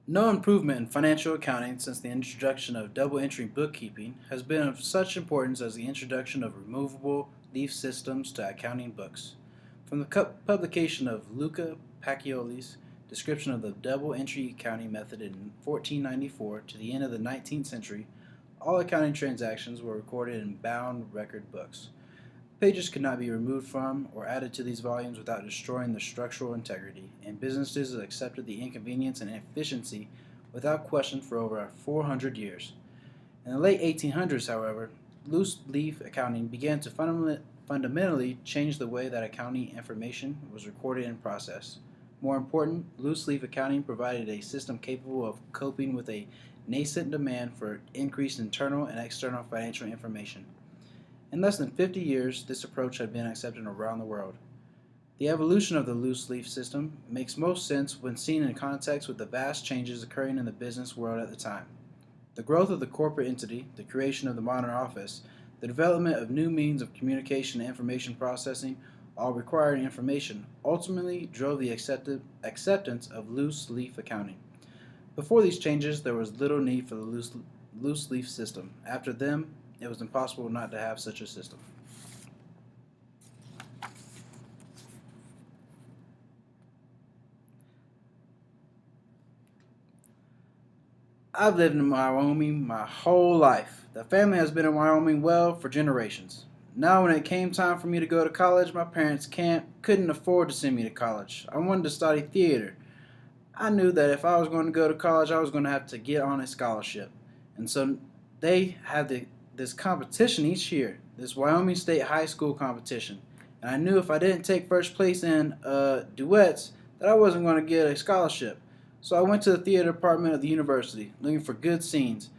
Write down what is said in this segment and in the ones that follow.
No improvement in financial accounting since the introduction of double entry bookkeeping has been of such importance as the introduction of removable leaf systems to accounting books. From the publication of Luca Pacioli's description of the double entry accounting method in 1494 to the end of the 19th century, all accounting transactions were recorded in bound record books. Pages could not be removed from or added to these volumes without destroying their structural integrity, and businesses accepted the inconvenience and inefficiency without question for over 400 years. In the late 1800s, however, loose leaf accounting began to fundamentally change the way that accounting information was recorded and processed. More important, loose leaf accounting provided a system capable of coping with a nascent demand for increased internal and external financial information. In less than 50 years, this approach had been accepted around the world. The evolution of the loose leaf system makes most sense when seen in context with the vast changes occurring in the business world at the time. The growth of the corporate entity, the creation of the modern office, the development of new means of communication and information processing, all requiring information, ultimately drove the acceptance of loose leaf accounting. Before these changes, there was little need for the loose leaf system. After them, it was impossible not to have such a system. I've lived in Wyoming my whole life. The family has been in Wyoming well for generations. Now when it came time for me to go to college, my parents couldn't afford to send me to college. I wanted to study theater. I knew that if I was going to go to college, I was going to have to get on a scholarship. And so they had this competition each year, this Wyoming State High School competition. And I knew if I didn't take first place in duets, that I wasn't going to get a scholarship. So I went to the theater department of the university looking for good scenes.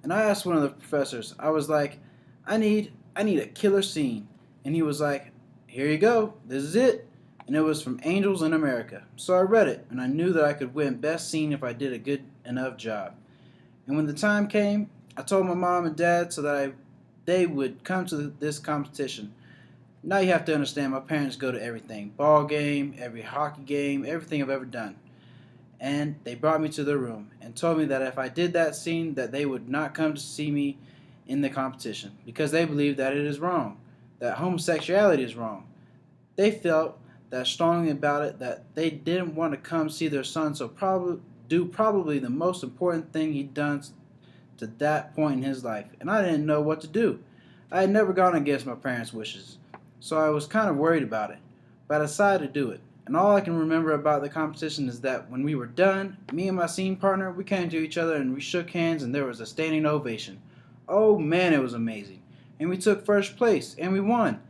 And I asked one of the professors, I was like, I need a killer scene. And he was like, here you go, this is it. And it was from Angels in America. So I read it, and I knew that I could win Best Scene if I did a good enough job. And when the time came, I told my mom and dad so that they would come to this competition. Now you have to understand, my parents go to everything, ball game, every hockey game, everything I've ever done. And they brought me to their room and told me that if I did that scene, that they would not come to see me in the competition because they believe that it is wrong, that homosexuality is wrong. They felt that strongly about it that they didn't want to come see their son so probably the most important thing he'd done to that point in his life, and I didn't know what to do. I had never gone against my parents' wishes, so I was kind of worried about it, but I decided to do it. And all I can remember about the competition is that when we were done, me and my scene partner, we came to each other and we shook hands and there was a standing ovation. Oh man, it was amazing. And we took first place and we won.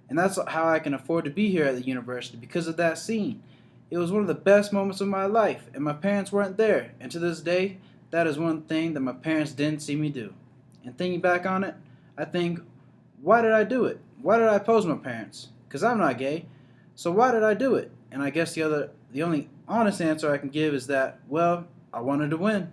And that's how I can afford to be here at the university because of that scene. It was one of the best moments of my life, and my parents weren't there. And to this day, that is one thing that my parents didn't see me do. And thinking back on it, I think, why did I do it? Why did I oppose my parents? Because I'm not gay. So why did I do it? And I guess the only honest answer I can give is that, well, I wanted to win.